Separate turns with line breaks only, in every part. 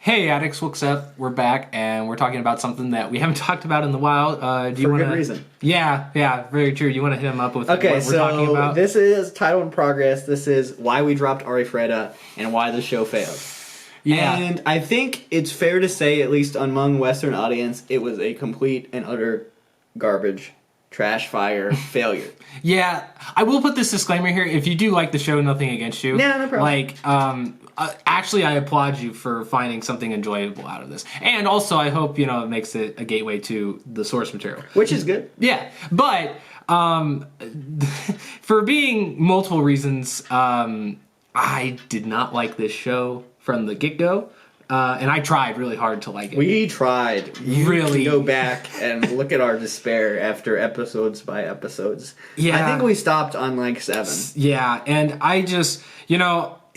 Hey addicts, what's up? We're back and we're talking about something that we haven't talked about in the while. Do you
For
want
good reason.
Yeah, very true. You want to hit him up with
Okay,
what we're talking
so
about?
this is Title in Progress. This is why we dropped Ari Freda and why the show failed.
Yeah.
And I think it's fair to say, at least among Western audience, it was a complete and utter garbage, trash fire failure.
Yeah, I will put this disclaimer here. If you do like the show, nothing against you.
No, no problem.
Like, actually, I applaud you for finding something enjoyable out of this. And also, I hope, it makes it a gateway to the source material.
Which is good.
Yeah, but for being multiple reasons, I did not like this show from the get-go. And I tried really hard to like it.
We tried. You
Really?
can go back and look at our despair after episodes by episodes.
Yeah.
I think we stopped on like 7.
Yeah, and I just,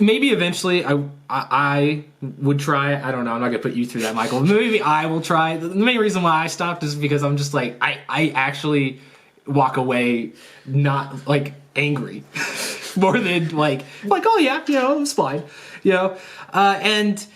maybe eventually I would try. I don't know. I'm not going to put you through that, Michael. Maybe I will try. The main reason why I stopped is because I'm just like, I actually walk away not, like, angry. More than, like, oh, yeah, it was fine. And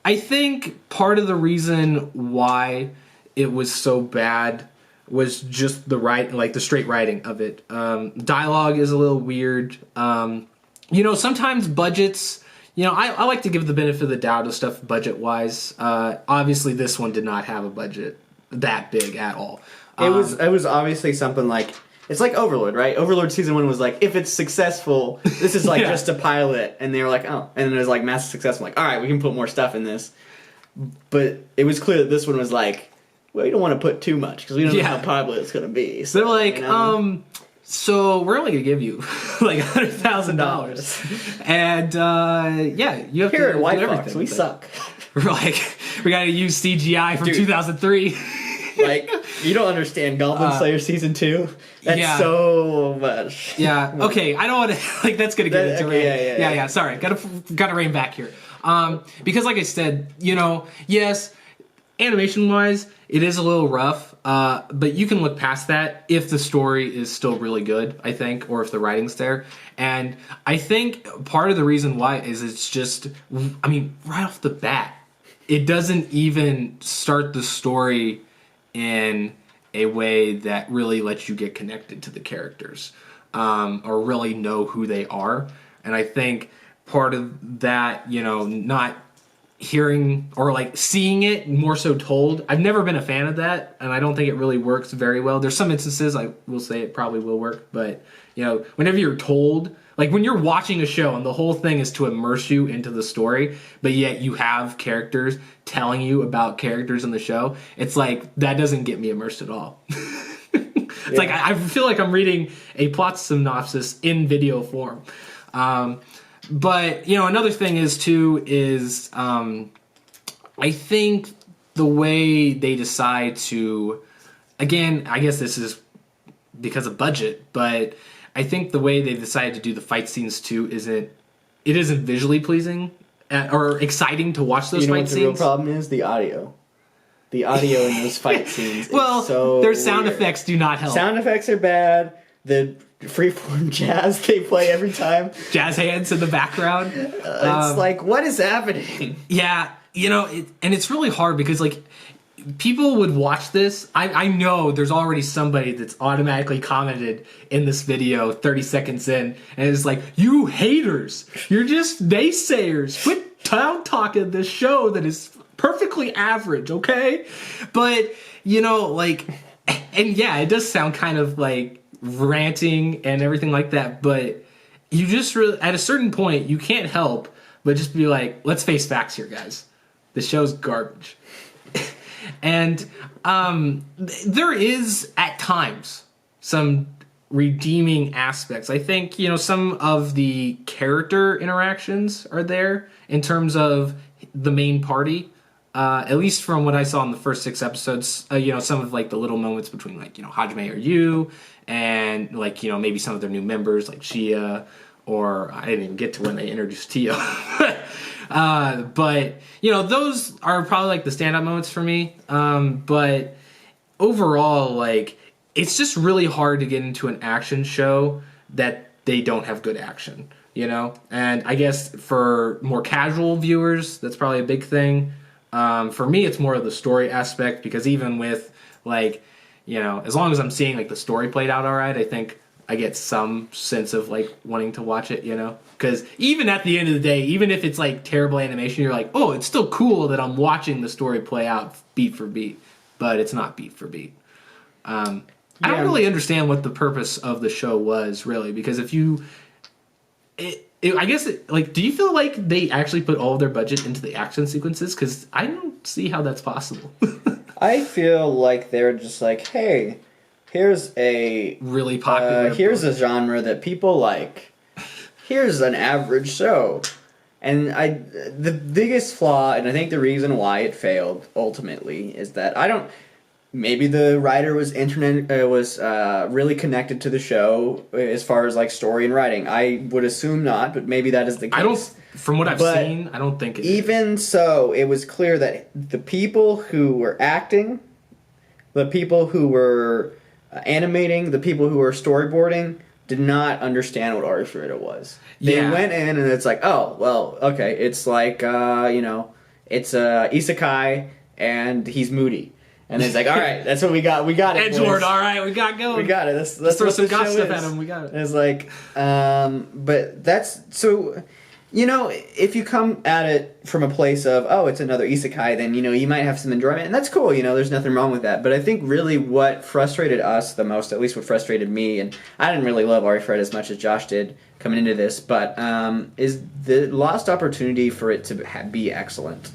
I think part of the reason why it was so bad was just the straight writing of it. Dialogue is a little weird. Sometimes budgets, I like to give the benefit of the doubt of stuff budget-wise. Obviously, this one did not have a budget that big at all.
It was obviously something like, it's like Overlord, right? Overlord season 1 was like, if it's successful, this is like
Yeah.
just a pilot, and they were like, oh, and then it was like massive success. I'm like, all right, we can put more stuff in this. But it was clear that this one was like, well, you don't want to put too much because we don't know how popular it's going to be.
So they're like, so we're only gonna give you like $100,000, and you have
here
to
at White
do
Fox,
everything.
we
But
suck.
We're like, we gotta use CGI from
Dude.
2003.
Like, you don't understand Goblin Slayer season 2. That's
yeah.
so much.
Yeah. Okay. I don't want to like. That's gonna get into
okay, yeah.
Sorry. Gotta rein back here. Because like I said, yes, animation wise, it is a little rough. But you can look past that if the story is still really good, I think, or if the writing's there. And I think part of the reason why is it's just, right off the bat, it doesn't even start the story in a way that really lets you get connected to the characters, or really know who they are. And I think part of that, not hearing or like seeing it more so told, I've never been a fan of that, and I don't think it really works very well. There's some instances I will say it probably will work, but whenever you're told, like when you're watching a show and the whole thing is to immerse you into the story, but yet you have characters telling you about characters in the show, it's like that doesn't get me immersed at all. It's like I feel like I'm reading a plot synopsis in video form. But another thing is I think the way they decide to, again, I guess this is because of budget, but I think the way they decided to do the fight scenes too isn't visually pleasing or exciting to watch those fight
What the
scenes.
real problem is? The audio. The audio in those fight scenes.
Well,
is so
their sound
weird.
effects do not help.
Sound effects are bad. The freeform jazz they play every time.
Jazz hands in the background.
It's like, what is happening?
Yeah, and it's really hard because like people would watch this. I know there's already somebody that's automatically commented in this video 30 seconds in, and it's like, you haters, you're just naysayers. Quit talking this show that is perfectly average, okay? But and yeah, it does sound kind of like ranting and everything like that, but you just really, at a certain point, you can't help but just be like, let's face facts here, guys. The show's garbage. And there is, at times, some redeeming aspects. I think, some of the character interactions are there in terms of the main party. At least from what I saw in the first 6 episodes, some of like the little moments between like, Hajime or Yu and like, maybe some of their new members like Shia, or I didn't even get to when they introduced Tio. But those are probably like the standout moments for me. But overall, like, it's just really hard to get into an action show that they don't have good action, And I guess for more casual viewers, that's probably a big thing. For me, it's more of the story aspect, because even with, like, you know, as long as I'm seeing, like, the story played out all right, I think I get some sense of, like, wanting to watch it, you know? Because even at the end of the day, even if it's, like, terrible animation, you're like, oh, it's still cool that I'm watching the story play out beat for beat. But it's not beat for beat. I don't really understand what the purpose of the show was, really, because if you... I guess, like, do you feel like they actually put all of their budget into the action sequences? Because I don't see how that's possible.
I feel like they're just like, hey, here's a
really popular.
Here's a genre that people like. Here's an average show, and the biggest flaw, and I think the reason why it failed ultimately, is that I don't. Maybe the writer was really connected to the show as far as like story and writing. I would assume not, but maybe that is the case.
From what I've seen, I don't think it
even is. So, it was clear that the people who were acting, the people who were animating, the people who were storyboarding did not understand what Arifureta was. They went in and it's like, oh, well, okay, it's like, it's isekai and he's moody. And it's like, all right, that's what we got. We got it.
Edgelord, all right, we got going.
We got it. Let's
throw some goth stuff at him. We got it.
And it's like, but that's so. You know, if you come at it from a place of, oh, it's another isekai, then, you know, you might have some enjoyment, and that's cool, you know, there's nothing wrong with that. But I think really what frustrated us the most, at least what frustrated me, and I didn't really love Arifureta as much as Josh did coming into this, but is the lost opportunity for it to be excellent.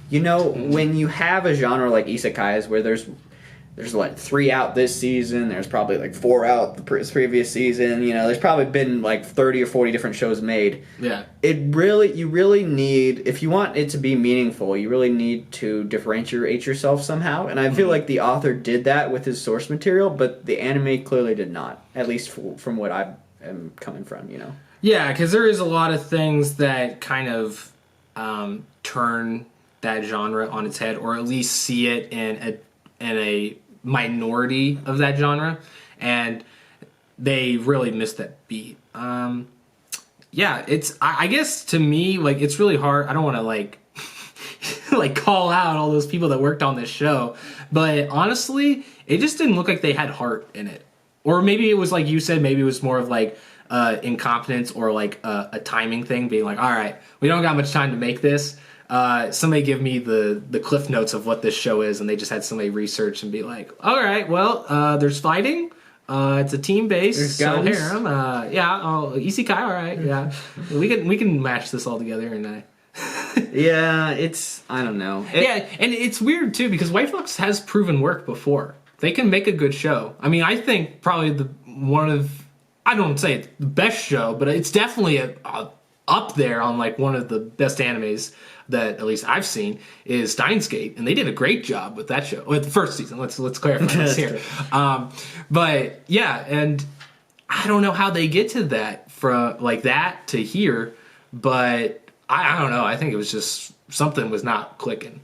You know, when you have a genre like isekais where there's like 3 out this season, there's probably like 4 out the previous season, you know, there's probably been like 30 or 40 different shows made.
Yeah.
You really need, if you want it to be meaningful, you really need to differentiate yourself somehow. And I feel like the author did that with his source material, but the anime clearly did not, at least from what I am coming from, you know.
Yeah, because there is a lot of things that kind of turn that genre on its head, or at least see it in a minority of that genre, and they really missed that beat. It's I guess to me, like, it's really hard. I don't want to like like call out all those people that worked on this show, but honestly, it just didn't look like they had heart in it. Or maybe it was like you said, maybe it was more of like incompetence, or like a timing thing, being like, all right, we don't got much time to make this. Somebody give me the cliff notes of what this show is, and they just had somebody research and be like, all right, well, there's fighting, it's a team base, so harem, isekai, all right, yeah, we can match this all together, and
yeah, it's, I don't know.
And it's weird too, because White Fox has proven work before. They can make a good show. I mean, I think probably I don't say it's the best show, but it's definitely up there on like one of the best animes that at least I've seen is Steins Gate, and they did a great job with that show. With the first season, let's clarify this here. But yeah, and I don't know how they get to that from like that to here, but I don't know. I think it was just something was not clicking.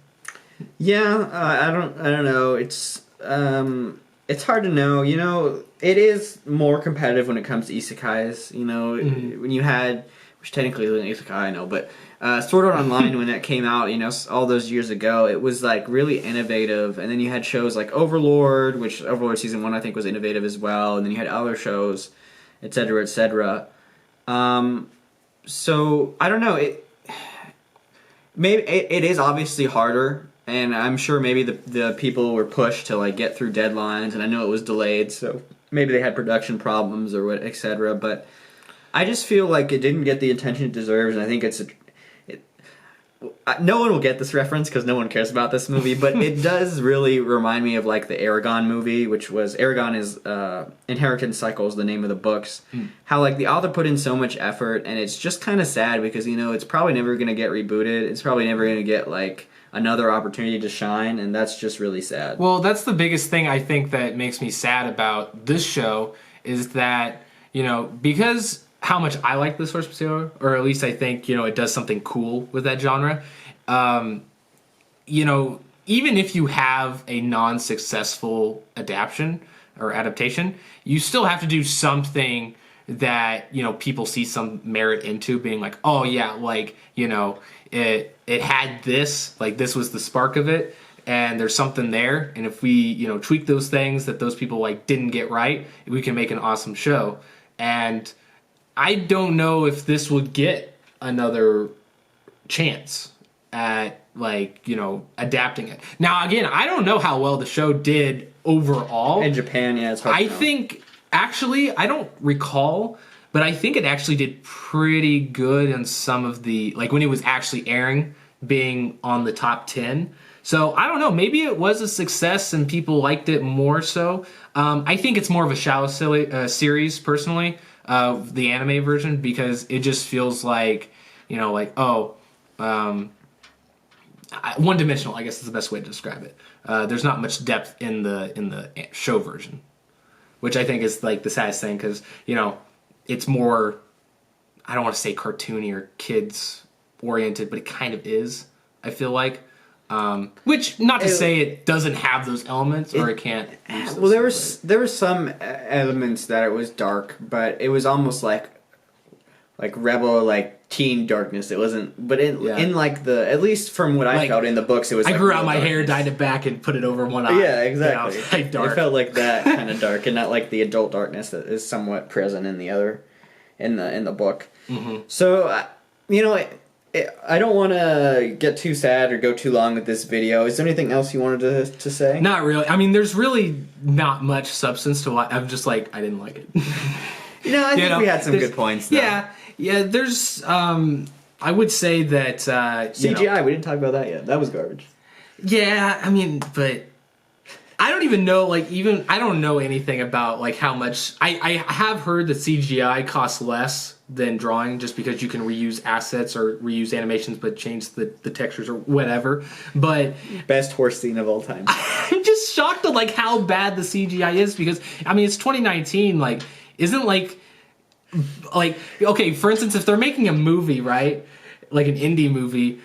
Yeah, I don't know. It's hard to know. You know, it is more competitive when it comes to isekais. You know, when you had, which technically isn't an isekai, I know, but Sword Art Online, when that came out, you know, all those years ago, it was like really innovative. And then you had shows like Overlord, which Overlord season 1 I think was innovative as well. And then you had other shows, etc., etc. So I don't know. It is obviously harder, and I'm sure maybe the people were pushed to like get through deadlines, and I know it was delayed, so maybe they had production problems or what, etc. But I just feel like it didn't get the attention it deserves, and I think no one will get this reference because no one cares about this movie, but it does really remind me of like the Eragon movie, which was, Eragon is Inheritance Cycles, the name of the books. How like the author put in so much effort, and it's just kind of sad because, you know, it's probably never going to get rebooted. It's probably never going to get like another opportunity to shine, and that's just really sad.
Well, that's the biggest thing I think that makes me sad about this show is that, you know, because how much I like the source material, or at least I think, you know, it does something cool with that genre. You know, even if you have a non-successful adaptation, you still have to do something that, you know, people see some merit into, being like, oh yeah, like, you know, it had this, like this was the spark of it, and there's something there, and if we tweak those things that those people like didn't get right, we can make an awesome show. And I don't know if this would get another chance at adapting it. Now again, I don't know how well the show did overall
In Japan, yeah, it's hard to
I
know.
think actually I don't recall, but I think it actually did pretty good in some of the, like when it was actually airing, being on the top 10. So I don't know, maybe it was a success and people liked it more so. I think it's more of a shallow series personally, the anime version, because it just feels like one-dimensional, I guess is the best way to describe it. There's not much depth in the show version, which I think is like the saddest thing, because it's more, I don't want to say cartoony or kids oriented, but it kind of is, I feel like. Which, not to say it doesn't have those elements, or it can't use those,
Well, there were some elements that it was dark, but it was almost like rebel, like teen darkness. It wasn't, but in like the, at least from what I felt in the books, it was.
I
like
grew out
real
my
darkness.
hair, dyed it back, and put it over one eye.
Yeah, exactly.
Like dark.
It felt like that kind of dark, and not like the adult darkness that is somewhat present in the other, in the book. Mm-hmm. So, I don't want to get too sad or go too long with this video. Is there anything else you wanted to say?
Not really. I mean, there's really not much substance to what I'm just like, I didn't like it.
I think we had some good points, though.
Yeah, there's, I would say that,
CGI, we didn't talk about that yet. That was garbage.
Yeah, I mean, but I don't even know, I don't know anything about, how much, I have heard that CGI costs less than drawing, just because you can reuse assets or reuse animations but change the textures or whatever. But
best horse scene of all time.
I'm just shocked at how bad the CGI is, because I mean it's 2019, isn't okay, for instance, if they're making a movie, right, like an indie movie,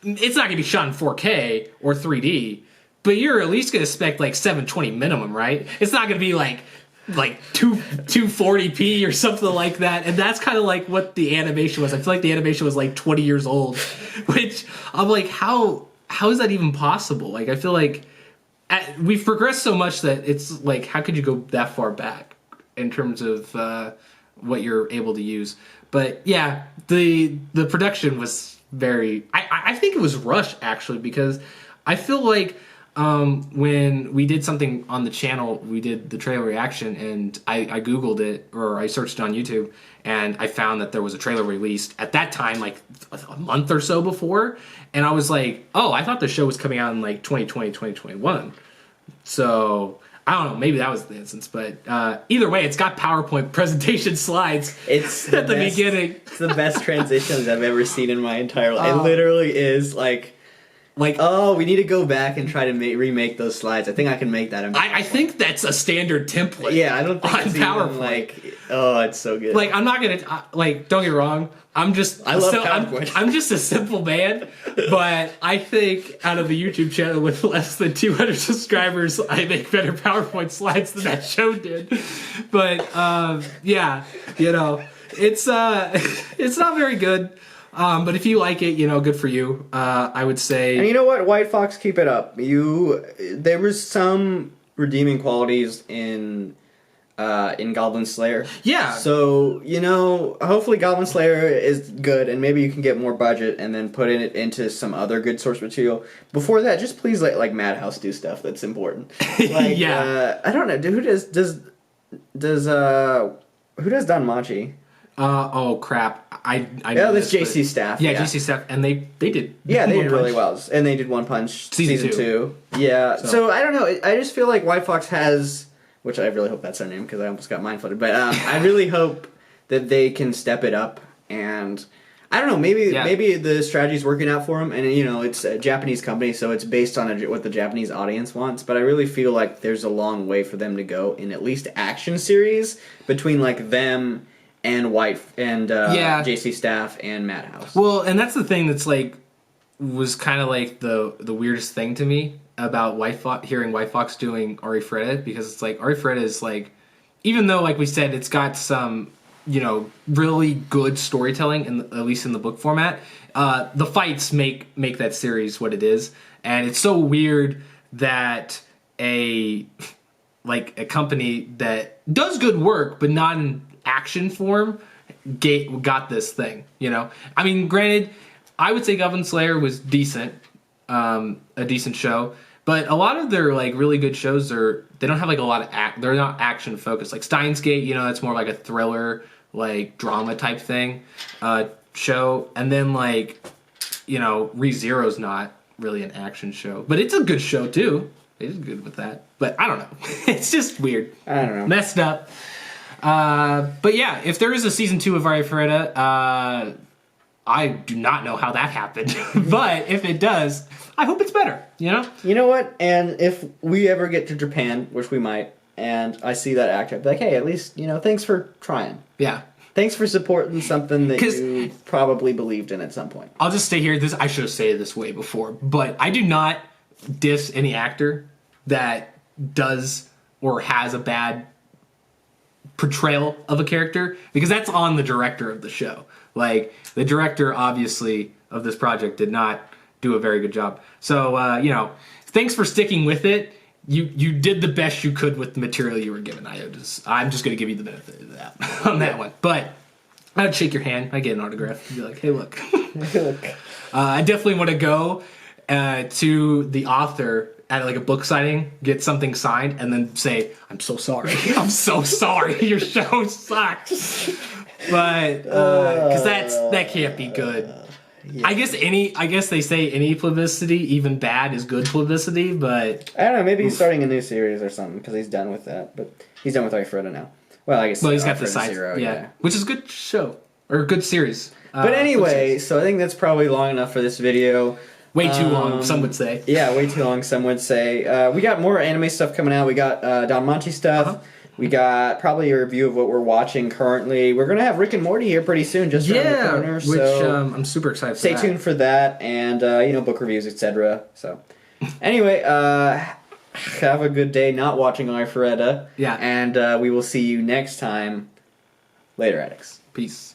it's not gonna be shot in 4K or 3D, but you're at least gonna expect 720 minimum, right? It's not gonna be like 240p or something like that. And that's kind of what the animation was. I feel like the animation was 20 years old, which I'm like, how is that even possible? I feel like we've progressed so much that it's how could you go that far back in terms of what you're able to use? But yeah, the production was very, I think it was rushed actually, because I feel like when we did something on the channel, we did the trailer reaction, and I Googled it, or I searched it on YouTube, and I found that there was a trailer released at that time, a month or so before, and I was like, oh, I thought the show was coming out in 2020, 2021. So I don't know, maybe that was the instance, but either way, it's got PowerPoint presentation slides at the beginning.
It's the best transitions I've ever seen in my entire life. It literally is oh, we need to go back and try to remake those slides. I think I can make that.
I think that's a standard template.
Yeah, I don't think
on
it's
PowerPoint.
even oh, it's so good.
I'm not gonna don't get me wrong. I love PowerPoint. I'm just a simple man, but I think out of the YouTube channel with less than 200 subscribers, I make better PowerPoint slides than that show did. But yeah, it's it's not very good. But if you like it, good for you. I would say.
And you know what, White Fox, keep it up. There was some redeeming qualities in Goblin Slayer.
Yeah.
So hopefully Goblin Slayer is good, and maybe you can get more budget and then put it into some other good source material. Before that, just please let Madhouse do stuff that's important.
Yeah.
I don't know. Who does Danmachi?
Oh crap! I
know this JC Staff.
Yeah, JC Staff, and they did.
Yeah, they did really well, and they did One Punch season 2. Yeah, so I don't know. I just feel like White Fox has, which I really hope that's their name because I almost got mind flooded. But I really hope that they can step it up, and I don't know. Maybe the strategy's working out for them, and it's a Japanese company, so it's based on what the Japanese audience wants. But I really feel like there's a long way for them to go in at least action series between them and JC Staff and Madhouse.
Well, and that's the thing that's was kind of the weirdest thing to me about hearing White Fox doing Arifureta, because it's Arifureta is even though we said it's got some really good storytelling, at least in the book format. The fights make that series what it is, and it's so weird that a company that does good work but not in action form got this thing. I mean, granted, I would say Goblin Slayer was decent, a decent show. But a lot of their really good shows they don't have a lot of they're not action focused. Like Steins Gate, that's more like a thriller, drama type thing, show. And then ReZero's not really an action show, but it's a good show too. It is good with that. But I don't know. It's just weird.
I don't know.
Messed up. But yeah, if there is a season 2 of Arifureta, I do not know how that happened. But if it does, I hope it's better,
You know what? And if we ever get to Japan, which we might, and I see that actor, I'd be like, hey, at least, thanks for trying.
Yeah.
Thanks for supporting something that you probably believed in at some point.
I'll just stay here. I should have said this way before, but I do not diss any actor that does or has a bad portrayal of a character, because that's on the director of the show. The director, obviously, of this project did not do a very good job. So, thanks for sticking with it. You did the best you could with the material you were given. I'm just going to give you the benefit of that on that one. But I'd shake your hand. I'd get an autograph. And be like, hey, look. I definitely want to go to the author at a book signing, get something signed, and then say, I'm so sorry. I'm so sorry. Your show sucks. But because that can't be good. Yeah. I guess they say any publicity, even bad, is good publicity. But
I don't know. Maybe he's starting a new series or something because he's done with that. But he's done with Arifureta now. Well, I guess.
Well, he's got the side Zero, yeah, which is a good show or a good series.
But anyway, so I think that's probably long enough for this video.
Way too long, some would say.
Yeah, way too long, some would say. We got more anime stuff coming out. We got Don Monchi stuff. Uh-huh. We got probably a review of what we're watching currently. We're going to have Rick and Morty here pretty soon, just around the corner.
Which
so
I'm super excited for.
Stay tuned for that, and book reviews, etc. So, anyway, have a good day not watching Arifureta.
Yeah.
And we will see you next time. Later, addicts.
Peace.